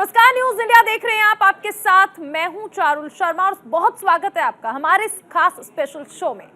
नमस्कार, news India देख रहे हैं आप। आपके साथ मैं हूं चारुल शर्मा और बहुत स्वागत है आपका हमारे इस खास स्पेशल शो में।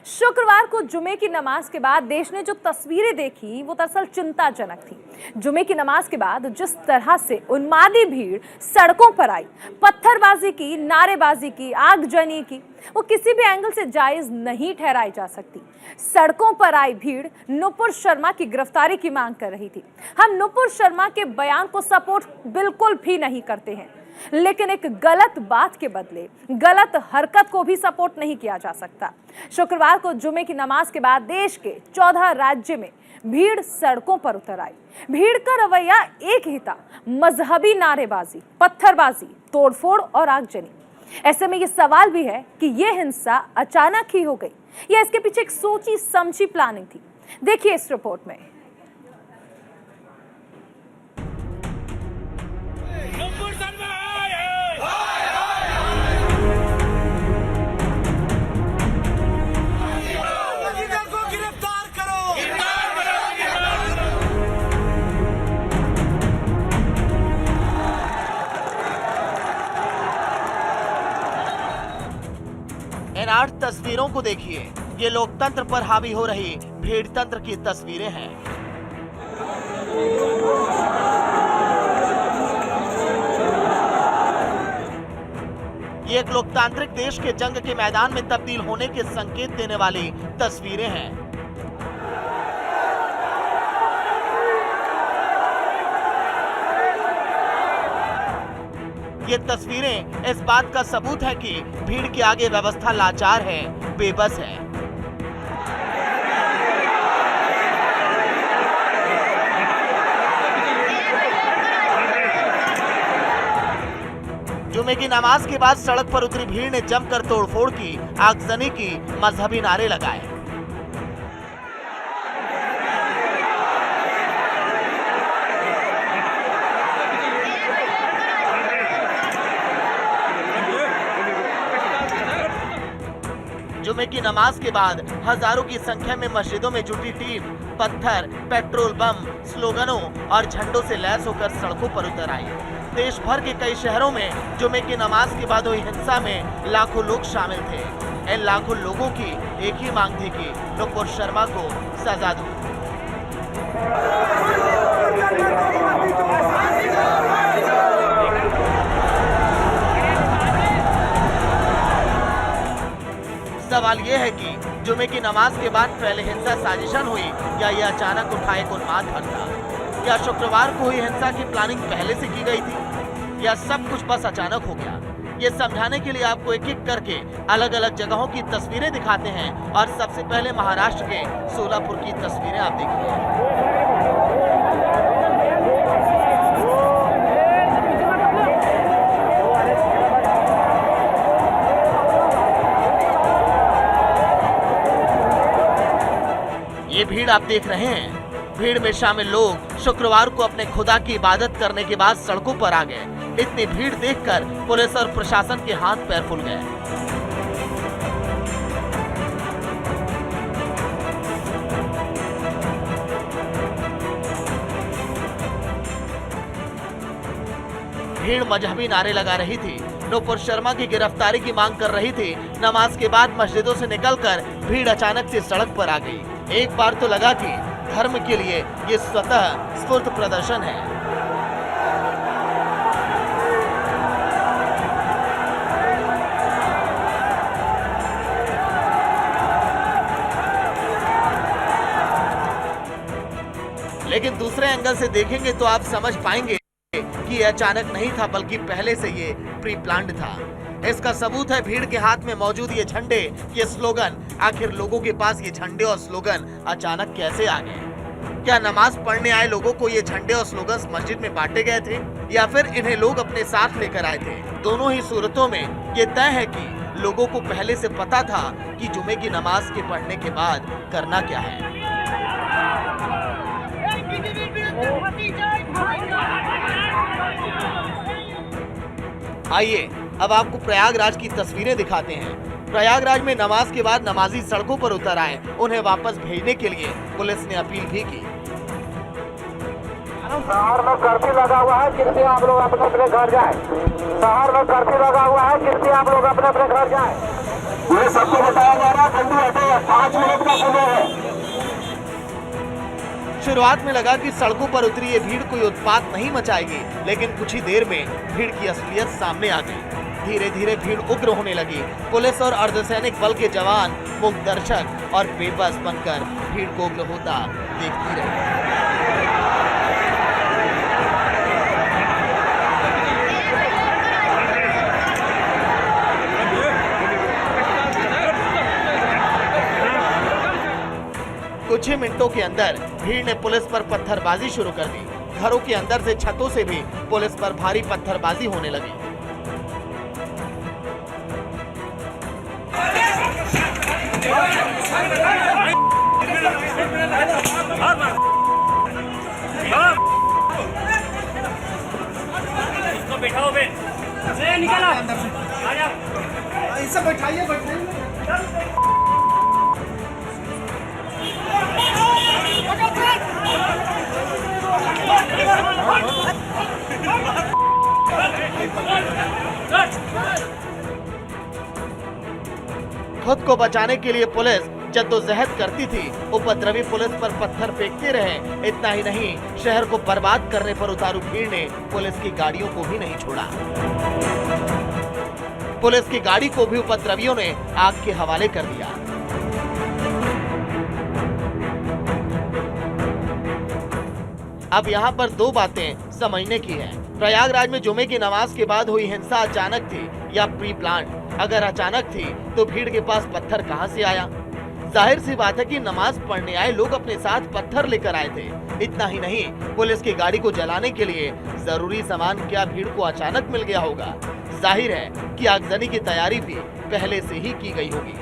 शुक्रवार को जुमे की नमाज के बाद देश ने जो तस्वीरें देखी वो दरअसल चिंताजनक थी। जुमे की नमाज के बाद जिस तरह से उन्मादी भीड़ सड़कों पर आई, पत्थरबाजी की, नारेबाजी की, आगजनी की, वो किसी भी एंगल से जायज नहीं ठहराई जा सकती। सड़कों पर आई भीड़ नुपुर शर्मा की गिरफ्तारी की मांग कर रही थी। हम नुपुर शर्मा के बयान को सपोर्ट बिल्कुल भी नहीं करते हैं, लेकिन एक गलत बात के बदले गलत हरकत को भी सपोर्ट नहीं किया जा सकता। शुक्रवार को जुमे की नमाज के बाद देश के 14 राज्य में भीड़ सड़कों पर उतर आई। भीड़ का रवैया एक ही था, मजहबी नारेबाजी, पत्थरबाजी, तोड़फोड़ और आगजनी। ऐसे में ये सवाल भी है कि ये हिंसा अचानक ही हो गई या इसके पीछे एक सोची समझी प्लानिंग थी। देखिए इस रिपोर्ट में। इन 8 तस्वीरों को देखिए, ये लोकतंत्र पर हावी हो रही भीड़ तंत्र की तस्वीरें हैं। ये एक लोकतांत्रिक देश के जंग के मैदान में तब्दील होने के संकेत देने वाली तस्वीरें हैं। ये तस्वीरें इस बात का सबूत है कि भीड़ के आगे व्यवस्था लाचार है, बेबस है। जुमे की नमाज के बाद सड़क पर उतरी भीड़ ने जमकर तोड़फोड़ की, आगजनी की, मजहबी नारे लगाए। जुमे की नमाज के बाद हजारों की संख्या में मस्जिदों में जुटी टीम पत्थर, पेट्रोल बम, स्लोगनों और झंडों से लैस होकर सड़कों पर उतर आई। देश भर के कई शहरों में जुमे की नमाज के बाद हुई हिंसा में लाखों लोग शामिल थे। इन लाखों लोगों की एक ही मांग थी कि नुपुर शर्मा को सजा दो। सवाल ये है कि जुमे की नमाज के बाद पहले हिंसा साजिशन हुई या ये अचानक उठा एक उन्माद भर था? क्या शुक्रवार को हुई हिंसा की प्लानिंग पहले से की गई थी या सब कुछ बस अचानक हो गया? ये समझाने के लिए आपको एक एक करके अलग अलग जगहों की तस्वीरें दिखाते हैं और सबसे पहले महाराष्ट्र के सोलापुर की तस्वीरें आप देखिए। ये भीड़ आप देख रहे हैं, भीड़ में शामिल लोग शुक्रवार को अपने खुदा की इबादत करने के बाद सड़कों पर आ गए। इतनी भीड़ देखकर पुलिस और प्रशासन के हाथ पैर फूल गए। भीड़ मजहबी नारे लगा रही थी, नुपुर शर्मा की गिरफ्तारी की मांग कर रही थी। नमाज के बाद मस्जिदों से निकलकर भीड़ अचानक से सड़क पर आ गई। एक बार तो लगा कि धर्म के लिए ये स्वतः स्फूर्त प्रदर्शन है। लेकिन दूसरे एंगल से देखेंगे तो आप समझ पाएंगे कि ये अचानक नहीं था, बल्कि पहले से ये प्री प्लान्ड था। इसका सबूत है भीड़ के हाथ में मौजूद ये झंडे, ये स्लोगन। आखिर लोगों के पास ये झंडे और स्लोगन अचानक कैसे आ गए? क्या नमाज पढ़ने आए लोगों को ये झंडे और स्लोगन मस्जिद में बांटे गए थे या फिर इन्हें लोग अपने साथ लेकर आए थे? दोनों ही सूरतों में ये तय है कि लोगों को पहले से पता था कि जुमे की नमाज के पढ़ने के बाद करना क्या है। आइए अब आपको प्रयागराज की तस्वीरें दिखाते हैं। प्रयागराज में नमाज के बाद नमाजी सड़कों पर उतर आए। उन्हें वापस भेजने के लिए पुलिस ने अपील भी की। शहर में कर्फ्यू लगा हुआ है, कृपया आप लोग अपने अपने घर जाएं। शहर में कर्फ्यू लगा हुआ है, कृपया आप लोग अपने अपने घर जाएं। ये सबको बताया जा रहा है, बंदी हटे, 5 मिनट का समय है। शुरुआत में लगा कि सड़कों पर उतरी ये भीड़ कोई उत्पात नहीं मचाएगी, लेकिन कुछ ही देर में भीड़ की असलियत सामने आ गई। धीरे धीरे भीड़ उग्र होने लगी। पुलिस और अर्धसैनिक बल के जवान मूक दर्शक और बेबस बनकर भीड़ को उग्र होता देखती रही। कुछ ही मिनटों के अंदर भीड़ ने पुलिस पर पत्थरबाजी शुरू कर दी। घरों के अंदर से, छतों से भी पुलिस पर भारी पत्थरबाजी होने लगी। इसको बैठाओ बे, निकलो, आ जाओ, इसे बैठाइए, खुद को बचाने के लिए पुलिस जद्दोजहद करती थी। उपद्रवी पुलिस पर पत्थर फेंकते रहे। इतना ही नहीं, शहर को बर्बाद करने पर उतारू भीड़ ने पुलिस की गाड़ियों को भी नहीं छोड़ा। पुलिस की गाड़ी को भी उपद्रवियों ने आग के हवाले कर दिया। अब यहाँ पर दो बातें समझने की है। प्रयागराज में जुमे की नमाज के बाद हुई हिंसा अचानक थी या प्री प्लान? अगर अचानक थी तो भीड़ के पास पत्थर कहां से आया? जाहिर सी बात है कि नमाज पढ़ने आए लोग अपने साथ पत्थर लेकर आए थे। इतना ही नहीं, पुलिस की गाड़ी को जलाने के लिए जरूरी सामान क्या भीड़ को अचानक मिल गया होगा? जाहिर है कि आगजनी की तैयारी भी पहले से ही की गई होगी।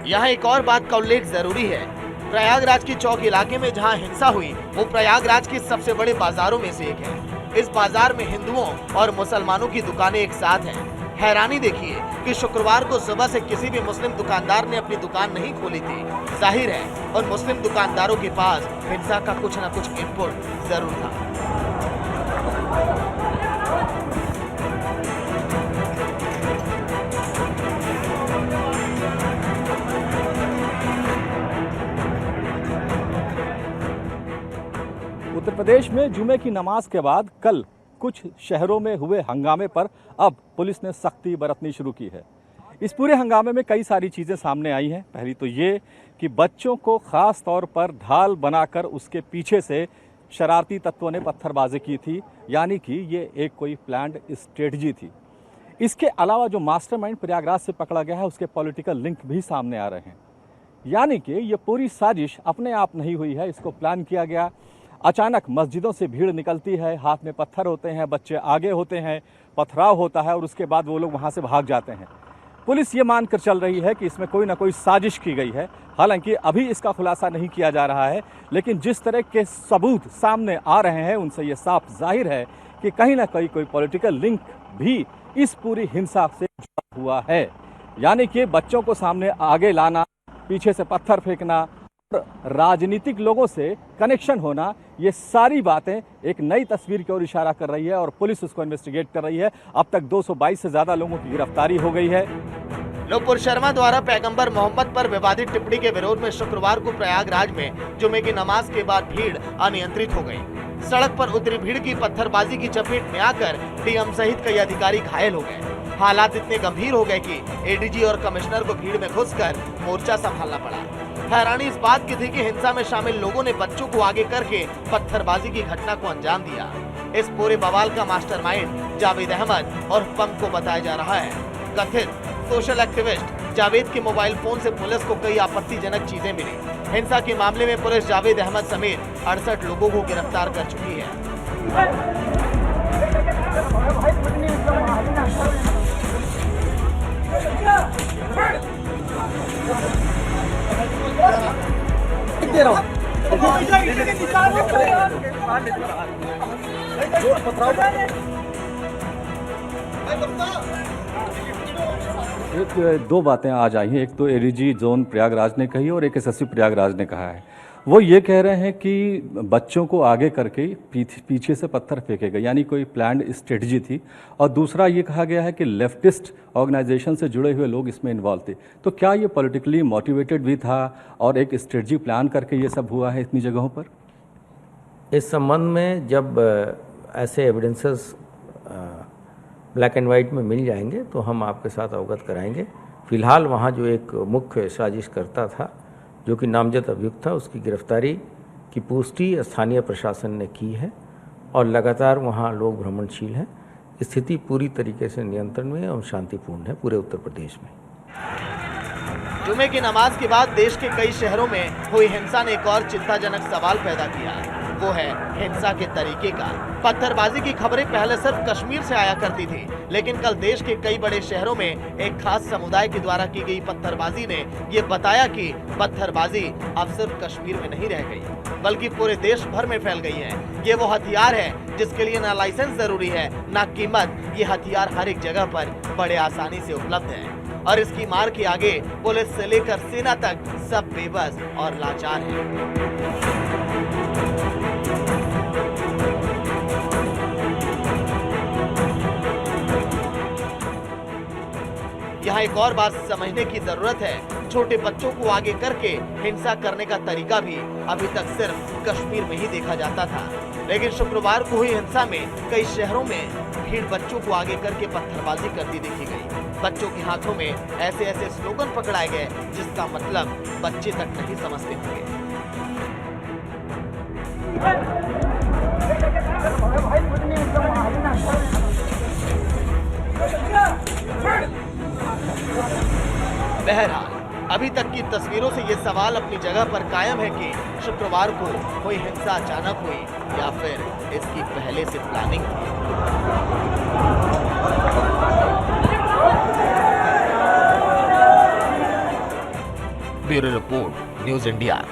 यहाँ एक और बात का उल्लेख जरूरी है। प्रयागराज की चौक इलाके में जहाँ हिंसा हुई वो प्रयागराज के सबसे बड़े बाजारों में से एक है। इस बाजार में हिंदुओं और मुसलमानों की दुकानें एक साथ हैं। हैरानी देखिए कि शुक्रवार को सुबह से किसी भी मुस्लिम दुकानदार ने अपनी दुकान नहीं खोली थी। जाहिर है उन मुस्लिम दुकानदारों के पास हिंसा का कुछ न कुछ इनपुट जरूर था। उत्तर प्रदेश में जुमे की नमाज के बाद कल कुछ शहरों में हुए हंगामे पर अब पुलिस ने सख्ती बरतनी शुरू की है। इस पूरे हंगामे में कई सारी चीज़ें सामने आई हैं। पहली तो ये कि बच्चों को ख़ास तौर पर ढाल बनाकर उसके पीछे से शरारती तत्वों ने पत्थरबाजी की थी, यानी कि ये एक कोई प्लान्ड स्ट्रेटजी थी। इसके अलावा जो मास्टरमाइंड प्रयागराज से पकड़ा गया है उसके पॉलिटिकल लिंक भी सामने आ रहे हैं। यानी कि ये पूरी साजिश अपने आप नहीं हुई है, इसको प्लान किया गया। अचानक मस्जिदों से भीड़ निकलती है, हाथ में पत्थर होते हैं, बच्चे आगे होते हैं, पथराव होता है और उसके बाद वो लोग वहाँ से भाग जाते हैं। पुलिस ये मानकर चल रही है कि इसमें कोई ना कोई साजिश की गई है। हालांकि अभी इसका खुलासा नहीं किया जा रहा है, लेकिन जिस तरह के सबूत सामने आ रहे हैं उनसे ये साफ जाहिर है कि कहीं ना कहीं कोई पॉलिटिकल लिंक भी इस पूरी हिंसा से जुड़ा हुआ है। यानी कि बच्चों को सामने आगे लाना, पीछे से पत्थर फेंकना, राजनीतिक लोगों से कनेक्शन होना, ये सारी बातें एक नई तस्वीर की ओर इशारा कर रही है और पुलिस उसको इन्वेस्टिगेट कर रही है। अब तक 222 से ज्यादा लोगों की गिरफ्तारी हो गई है। नुपुर शर्मा द्वारा पैगंबर मोहम्मद पर विवादित टिप्पणी के विरोध में शुक्रवार को प्रयागराज में जुमे की नमाज के बाद भीड़ अनियंत्रित हो गई। सड़क पर उतरी भीड़ की पत्थरबाजी की चपेट में आकर डीएम सहित कई अधिकारी घायल हो गए। हालात इतने गंभीर हो गए कि एडीजी और कमिश्नर को भीड़ में घुसकर मोर्चा संभालना पड़ा। हैरानी इस बात की थी कि हिंसा में शामिल लोगों ने बच्चों को आगे करके पत्थरबाजी की घटना को अंजाम दिया। इस पूरे बवाल का मास्टरमाइंड जावेद अहमद और पंप को बताया जा रहा है। कथित सोशल एक्टिविस्ट जावेद के मोबाइल फोन से पुलिस को कई आपत्तिजनक चीजें मिली। हिंसा के मामले में पुलिस जावेद अहमद समेत 68 लोगों को गिरफ्तार कर चुकी है। दो बातें आज आई हैं। एक तो एडीजी जोन प्रयागराज ने कही और एक एसएसपी प्रयागराज ने कहा है। वो ये कह रहे हैं कि बच्चों को आगे करके पीछे से पत्थर फेंके गए, यानी कोई प्लान्ड स्ट्रेटजी थी। और दूसरा ये कहा गया है कि लेफ्टिस्ट ऑर्गेनाइजेशन से जुड़े हुए लोग इसमें इन्वॉल्व थे। तो क्या ये पॉलिटिकली मोटिवेटेड भी था और एक स्ट्रेटजी प्लान करके ये सब हुआ है इतनी जगहों पर? इस संबंध में जब ऐसे एविडेंसेस ब्लैक एंड वाइट में मिल जाएंगे तो हम आपके साथ अवगत कराएंगे। फिलहाल वहाँ जो एक मुख्य साजिशकर्ता था जो कि नामजद अभियुक्त था, उसकी गिरफ्तारी की पुष्टि स्थानीय प्रशासन ने की है और लगातार वहाँ लोग भ्रमणशील हैं। स्थिति पूरी तरीके से नियंत्रण में एवं शांतिपूर्ण है पूरे उत्तर प्रदेश में। जुमे की नमाज के बाद देश के कई शहरों में हुई हिंसा ने एक और चिंताजनक सवाल पैदा किया, वो है हिंसा के तरीके का। पत्थरबाजी की खबरें पहले सिर्फ कश्मीर से आया करती थी, लेकिन कल देश के कई बड़े शहरों में एक खास समुदाय के द्वारा की गई पत्थरबाजी ने ये बताया कि पत्थरबाजी अब सिर्फ कश्मीर में नहीं रह गई, बल्कि पूरे देश भर में फैल गई है। ये वो हथियार है जिसके लिए ना लाइसेंस जरूरी है ना कीमत। ये हथियार हर एक जगह पर बड़े आसानी से उपलब्ध है और इसकी मार के आगे पुलिस से लेकर सेना तक सब बेबस और लाचार है। यहाँ एक और बात समझने की जरूरत है, छोटे बच्चों को आगे करके हिंसा करने का तरीका भी अभी तक सिर्फ कश्मीर में ही देखा जाता था, लेकिन शुक्रवार को हुई हिंसा में कई शहरों में भीड़ बच्चों को आगे करके पत्थरबाजी करती देखी गई। बच्चों के हाथों में ऐसे ऐसे स्लोगन पकड़ाए गए जिसका मतलब बच्चे तक नहीं समझते होंगे। बहरहाल अभी तक की तस्वीरों से ये सवाल अपनी जगह पर कायम है कि शुक्रवार को कोई हिंसा अचानक हुई या फिर इसकी पहले से प्लानिंग थी। Bureau report, news India.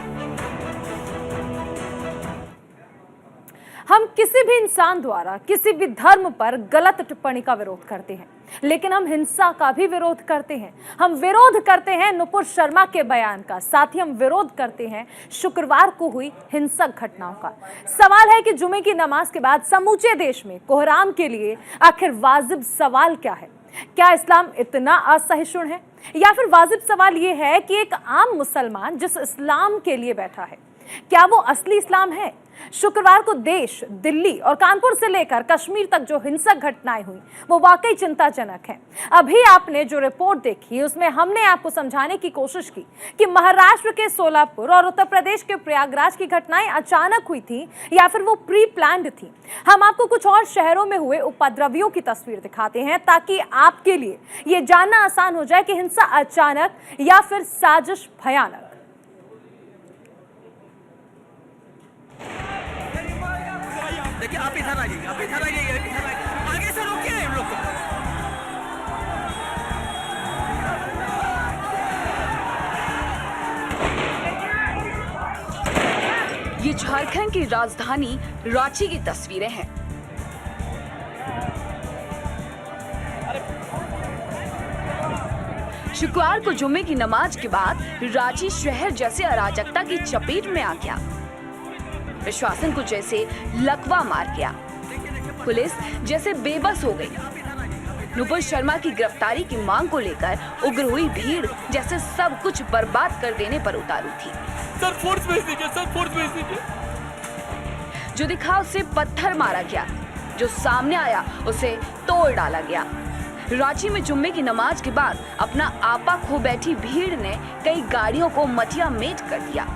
हम किसी भी इंसान द्वारा किसी भी धर्म पर गलत टिप्पणी का विरोध करते हैं, लेकिन हम हिंसा का भी विरोध करते हैं। हम विरोध करते हैं नुपुर शर्मा के बयान का, साथ ही हम विरोध करते हैं शुक्रवार को हुई हिंसक घटनाओं का। सवाल है कि जुमे की नमाज के बाद समूचे देश में कोहराम के लिए आखिर वाजिब सवाल क्या है? क्या इस्लाम इतना असहिष्णु है, या फिर वाजिब सवाल ये है कि एक आम मुसलमान जिस इस्लाम के लिए बैठा है, क्या वो असली इस्लाम है? शुक्रवार को देश, दिल्ली और कानपुर से लेकर कश्मीर तक जो हिंसक घटनाएं हुई वो वाकई चिंताजनक है। अभी आपने जो रिपोर्ट देखी उसमें हमने आपको समझाने की कोशिश की कि महाराष्ट्र के सोलापुर और उत्तर प्रदेश के प्रयागराज की घटनाएं अचानक हुई थी या फिर वो प्री प्लान्ड थी। हम आपको कुछ और शहरों में हुए उपद्रवियों की तस्वीर दिखाते हैं ताकि आपके लिए ये जानना आसान हो जाए कि हिंसा अचानक या फिर साजिश भयानक। देखिए आप इधर आ जाइए, आप इधर आ जाइए, इधर आगे से रोकिए हम लोग को। ये झारखंड की राजधानी रांची की तस्वीरें हैं। शुक्रवार को जुम्मे की नमाज के बाद रांची शहर जैसे अराजकता की चपेट में आ गया। प्रशासन को जैसे लकवा मार गया, पुलिस जैसे बेबस हो गई। नुपुर शर्मा की गिरफ्तारी की मांग को लेकर उग्र हुई भीड़ जैसे सब कुछ बर्बाद कर देने पर उतारू थी। सर फोर्स भेज दीजिए, सर फोर्स भेज दीजिए। जो दिखा उसे पत्थर मारा गया, जो सामने आया उसे तोड़ डाला गया। रांची में जुम्मे की नमाज के बाद अपना आपा खो बैठी भीड़ ने कई गाड़ियों को मटिया मेट कर दिया।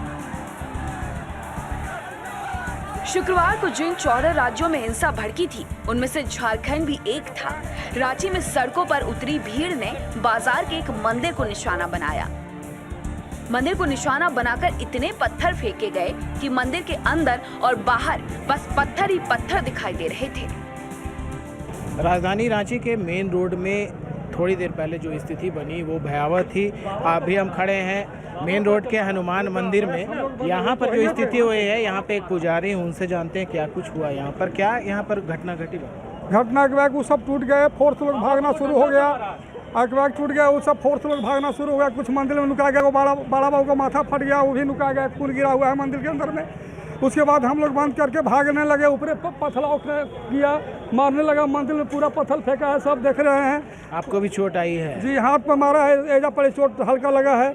शुक्रवार को जिन 14 राज्यों में हिंसा भड़की थी उनमें से झारखंड भी एक था। रांची में सड़कों पर उतरी भीड़ ने बाजार के एक मंदिर को निशाना बनाया। मंदिर को निशाना बनाकर इतने पत्थर फेंके गए कि मंदिर के अंदर और बाहर बस पत्थर ही पत्थर दिखाई दे रहे थे। राजधानी रांची के मेन रोड में थोड़ी देर पहले जो स्थिति बनी वो भयावह थी। अभी हम खड़े हैं मेन रोड के हनुमान मंदिर में। यहाँ पर जो स्थिति हुई है, यहाँ पे एक पुजारी, उनसे जानते हैं क्या कुछ हुआ यहाँ पर। क्या यहाँ पर घटना घटी? घटना के बाद वो सब टूट गए, फोर्स लोग भागना शुरू हो गया आग टूट गया, वो सब फोर्स लोग भागना शुरू हो गया, कुछ मंदिर में नुका गया, वो बड़ा बाबू का माथा फट गया, वो भी नुका गया, खून गिरा हुआ है मंदिर के अंदर में। उसके बाद हम लोग बंद करके भागने लगे, ऊपर पत्थर उठने किया, मारने लगा, मंदिर में पूरा पत्थर फेंका है, सब देख रहे हैं। आपको भी चोट आई है? जी, हाथ पर मारा है, एजा पर चोट हल्का लगा है।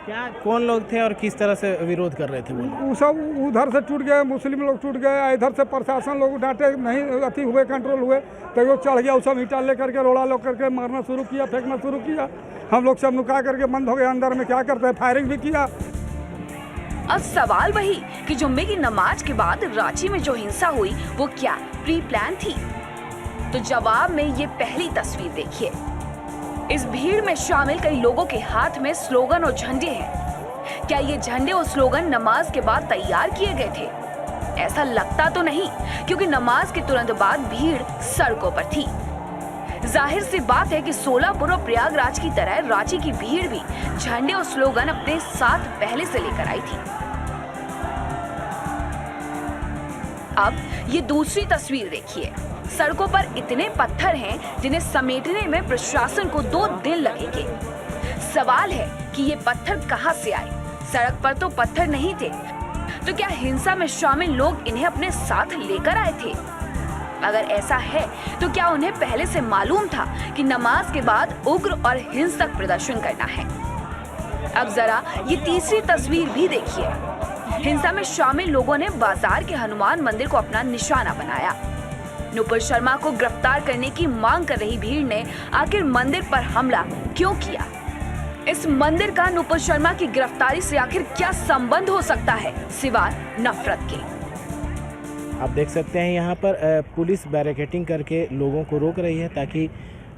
क्या कौन लोग थे और किस तरह से विरोध कर रहे थे वो? सब उधर से टूट गए, मुस्लिम लोग टूट गए, इधर से प्रशासन लोग डांटे नहीं, अति हुए, कंट्रोल हुए, तो वो चढ़ गया, वो सब ईंटा लेकर के रोड़ा लोग करके मारना शुरू किया, फेंकना शुरू किया। हम लोग सब नुका करके बंद हो गए, अंदर में क्या करते हैं, फायरिंग भी किया। अब सवाल वही कि जुम्मे की नमाज के बाद रांची में जो हिंसा हुई वो क्या प्री प्लान थी? तो जवाब में ये पहली तस्वीर देखिए। इस भीड़ में शामिल कई लोगों के हाथ में स्लोगन और झंडे हैं। क्या ये झंडे और स्लोगन नमाज के बाद तैयार किए गए थे? ऐसा लगता तो नहीं, क्योंकि नमाज के तुरंत बाद भीड़ सड़कों पर थी। जाहिर सी बात है कि सोलापुर और प्रयागराज की तरह रांची की भीड़ भी झंडे और स्लोगन अपने साथ पहले से लेकर आई थी। अब ये दूसरी तस्वीर देखिए। सड़कों पर इतने पत्थर हैं जिन्हें समेटने में प्रशासन को 2 दिन लगेंगे। सवाल है कि ये पत्थर कहां से आए? सड़क पर तो पत्थर नहीं थे, तो क्या हिंसा में शामिल लोग इन्हें अपने साथ लेकर आए थे? अगर ऐसा है तो क्या उन्हें पहले से मालूम था कि नमाज के बाद उग्र और हिंसक प्रदर्शन करना है? अब जरा ये तीसरी तस्वीर भी देखिए। हिंसा में शामिल लोगों ने बाजार के हनुमान मंदिर को अपना निशाना बनाया। नुपुर शर्मा को गिरफ्तार करने की मांग कर रही भीड़ ने आखिर मंदिर पर हमला क्यों किया? इस मंदिर का नुपुर शर्मा की गिरफ्तारी से आखिर क्या संबंध हो सकता है सिवाय नफरत के? आप देख सकते हैं यहाँ पर पुलिस बैरिकेडिंग करके लोगों को रोक रही है ताकि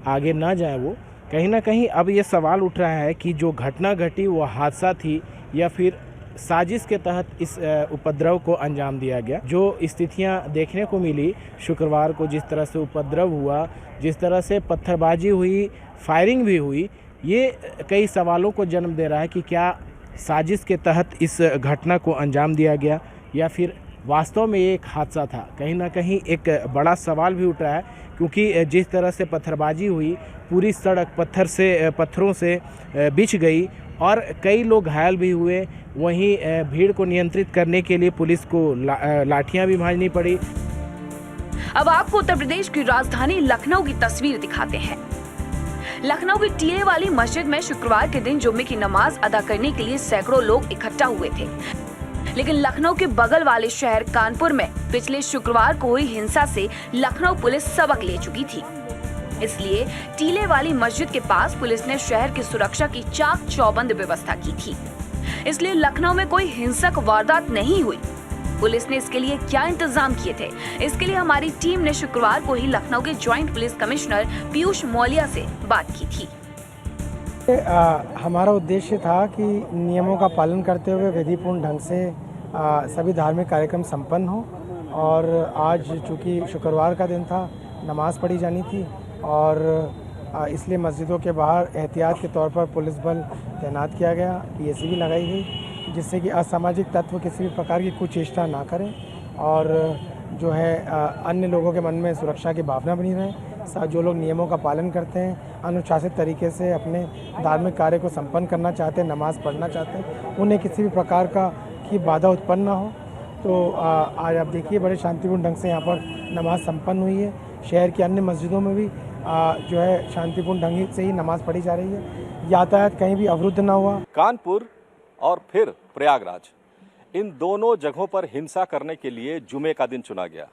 आगे ना जाए वो। कहीं ना कहीं अब ये सवाल उठ रहा है कि जो घटना घटी वो हादसा थी या फिर साजिश के तहत इस उपद्रव को अंजाम दिया गया। जो स्थितियां देखने को मिली शुक्रवार को, जिस तरह से उपद्रव हुआ, जिस तरह से पत्थरबाजी हुई, फायरिंग भी हुई, ये कई सवालों को जन्म दे रहा है कि क्या साजिश के तहत इस घटना को अंजाम दिया गया या फिर वास्तव में ये एक हादसा था। कहीं ना कहीं एक बड़ा सवाल भी उठ रहा है, क्योंकि जिस तरह से पत्थरबाजी हुई, पूरी सड़क पत्थरों से बिछ गई और कई लोग घायल भी हुए। वहीं भीड़ को नियंत्रित करने के लिए पुलिस को लाठियां भी भांजनी पड़ी। अब आपको उत्तर प्रदेश की राजधानी लखनऊ की तस्वीर दिखाते हैं। लखनऊ की टीले वाली मस्जिद में शुक्रवार के दिन जुम्मे की नमाज अदा करने के लिए सैकड़ों लोग इकट्ठा हुए थे। लेकिन लखनऊ के बगल वाले शहर कानपुर में पिछले शुक्रवार को हुई हिंसा से लखनऊ पुलिस सबक ले चुकी थी। इसलिए टीले वाली मस्जिद के पास पुलिस ने शहर की सुरक्षा की चाक चौबंद व्यवस्था की थी। इसलिए लखनऊ में कोई हिंसक वारदात नहीं हुई। पुलिस ने इसके लिए क्या इंतजाम किए थे, इसके लिए हमारी टीम ने शुक्रवार को ही लखनऊ के ज्वाइंट पुलिस कमिश्नर पीयूष मौलिया से बात की थी। हमारा उद्देश्य था कि नियमों का पालन करते हुए विधिपूर्ण ढंग से सभी धार्मिक कार्यक्रम संपन्न हो। और आज चूँकि शुक्रवार का दिन था, नमाज पढ़ी जानी थी और इसलिए मस्जिदों के बाहर एहतियात के तौर पर पुलिस बल तैनात किया गया, पीएसी भी लगाई गई, जिससे कि असामाजिक तत्व किसी भी प्रकार की कुचेष्टा ना करें और जो है अन्य लोगों के मन में सुरक्षा की भावना बनी रहे। जो लोग नियमों का पालन करते हैं, अनुशासित तरीके से अपने धार्मिक कार्य को संपन्न करना चाहते हैं, नमाज़ पढ़ना चाहते हैं, उन्हें किसी भी प्रकार की बाधा उत्पन्न ना हो। तो आज आप देखिए बड़े शांतिपूर्ण ढंग से यहाँ पर नमाज संपन्न हुई है। शहर की अन्य मस्जिदों में भी जो है शांतिपूर्ण ढंग से ही नमाज पढ़ी जा रही है। यातायात कहीं भी अवरुद्ध ना हुआ। कानपुर और फिर प्रयागराज, इन दोनों जगहों पर हिंसा करने के लिए जुमे का दिन चुना गया।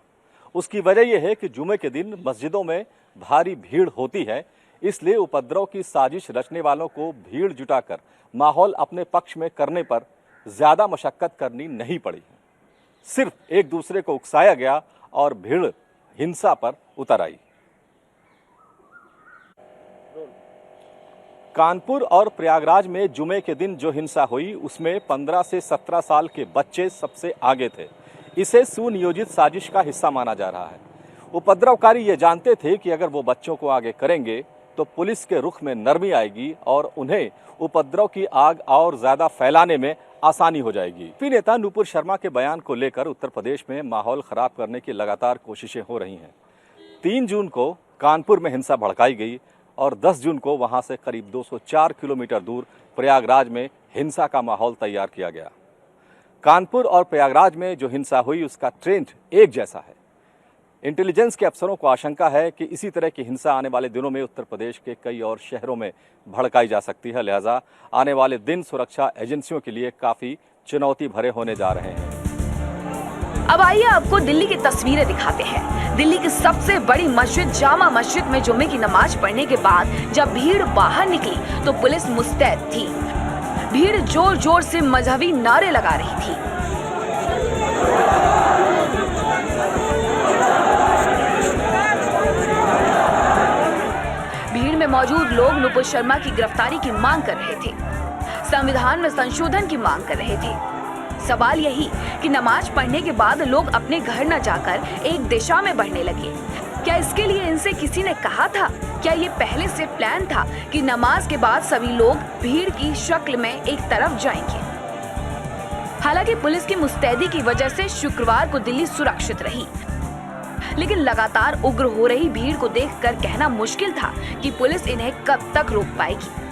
उसकी वजह यह है कि जुमे के दिन मस्जिदों में भारी भीड़ होती है, इसलिए उपद्रव की साजिश रचने वालों को भीड़ जुटाकर माहौल अपने पक्ष में करने पर ज्यादा मशक्कत करनी नहीं पड़ी। सिर्फ एक दूसरे को उकसाया गया और भीड़ हिंसा पर उतर आई। कानपुर और प्रयागराज में जुमे के दिन जो हिंसा हुई उसमें 15 से 17 साल के बच्चे सबसे आगे थे। इसे सुनियोजित साजिश का हिस्सा माना जा रहा है। उपद्रवकारी ये जानते थे कि अगर वो बच्चों को आगे करेंगे तो पुलिस के रुख में नरमी आएगी और उन्हें उपद्रव की आग और ज्यादा फैलाने में आसानी हो जाएगी। पी नेता नुपुर शर्मा के बयान को लेकर उत्तर प्रदेश में माहौल खराब करने की लगातार कोशिशें हो रही हैं। 3 जून को कानपुर में हिंसा भड़काई गई, और 10 जून को वहां से करीब 204 किलोमीटर दूर प्रयागराज में हिंसा का माहौल तैयार किया गया। कानपुर और प्रयागराज में जो हिंसा हुई उसका ट्रेंड एक जैसा है। इंटेलिजेंस के अफसरों को आशंका है कि इसी तरह की हिंसा आने वाले दिनों में उत्तर प्रदेश के कई और शहरों में भड़काई जा सकती है। लिहाजा आने वाले दिन सुरक्षा एजेंसियों के लिए काफी चुनौती भरे होने जा रहे हैं। अब आइए आपको दिल्ली की तस्वीरें दिखाते हैं। दिल्ली की सबसे बड़ी मस्जिद जामा मस्जिद में जुम्मे की नमाज पढ़ने के बाद जब भीड़ बाहर निकली तो पुलिस मुस्तैद थी। भीड़ जोर जोर से मजहबी नारे लगा रही थी। भीड़ में मौजूद लोग नुपुर शर्मा की गिरफ्तारी की मांग कर रहे थे, संविधान में संशोधन की मांग कर रहे थे। सवाल यही कि नमाज पढ़ने के बाद लोग अपने घर न जाकर एक दिशा में बढ़ने लगे। क्या इसके लिए इनसे किसी ने कहा था? क्या ये पहले से प्लान था कि नमाज के बाद सभी लोग भीड़ की शक्ल में एक तरफ जाएंगे? हालांकि पुलिस की मुस्तैदी की वजह से शुक्रवार को दिल्ली सुरक्षित रही, लेकिन लगातार उग्र हो रही भीड़ को देखकर कहना मुश्किल था कि पुलिस इन्हें कब तक रोक पाएगी।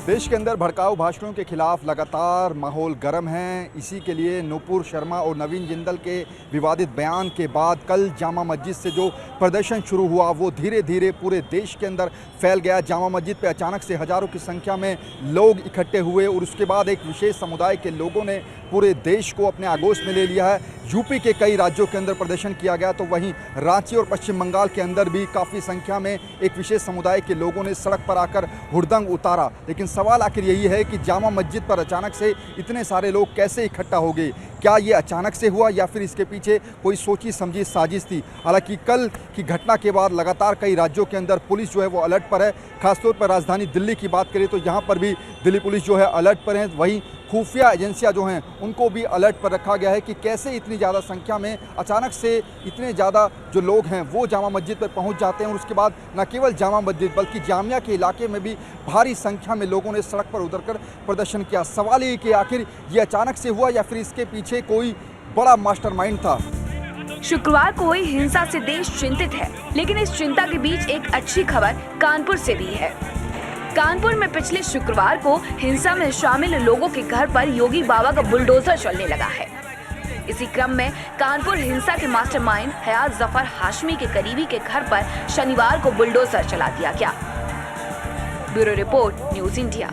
देश के अंदर भड़काऊ भाषणों के खिलाफ लगातार माहौल गर्म है। इसी के लिए नुपुर शर्मा और नवीन जिंदल के विवादित बयान के बाद कल जामा मस्जिद से जो प्रदर्शन शुरू हुआ वो धीरे धीरे पूरे देश के अंदर फैल गया। जामा मस्जिद पे अचानक से हजारों की संख्या में लोग इकट्ठे हुए और उसके बाद एक विशेष समुदाय के लोगों ने पूरे देश को अपने आगोश में ले लिया है। यूपी के कई राज्यों के अंदर प्रदर्शन किया गया तो वहीं रांची और पश्चिम बंगाल के अंदर भी काफ़ी संख्या में एक विशेष समुदाय के लोगों ने सड़क पर आकर हुड़दंग उतारा। लेकिन सवाल आखिर यही है कि जामा मस्जिद पर अचानक से इतने सारे लोग कैसे इकट्ठा हो गए? क्या ये अचानक से हुआ या फिर इसके पीछे कोई सोची समझी साजिश थी? हालांकि कल की घटना के बाद लगातार कई राज्यों के अंदर पुलिस जो है वो अलर्ट पर है। खासतौर पर राजधानी दिल्ली की बात करें तो यहाँ पर भी दिल्ली पुलिस जो है अलर्ट पर है। वहीं खुफिया एजेंसियां जो हैं उनको भी अलर्ट पर रखा गया है कि कैसे इतनी ज़्यादा संख्या में अचानक से इतने ज़्यादा जो लोग हैं वो जामा मस्जिद पर पहुंच जाते हैं। और उसके बाद न केवल जामा मस्जिद बल्कि जामिया के इलाके में भी भारी संख्या में लोगों ने सड़क पर उतरकर प्रदर्शन किया। सवाल ये कि आखिर ये अचानक से हुआ या फिर इसके पीछे कोई बड़ा मास्टरमाइंड था? शुक्रवार को हुई हिंसा से देश चिंतित है, लेकिन इस चिंता के बीच एक अच्छी खबर कानपुर से भी है। कानपुर में पिछले शुक्रवार को हिंसा में शामिल लोगों के घर पर योगी बाबा का बुलडोजर चलने लगा है। इसी क्रम में कानपुर हिंसा के मास्टरमाइंड हयात जफर हाशमी के करीबी के घर पर शनिवार को बुलडोजर चला दिया गया। Bureau report, news India.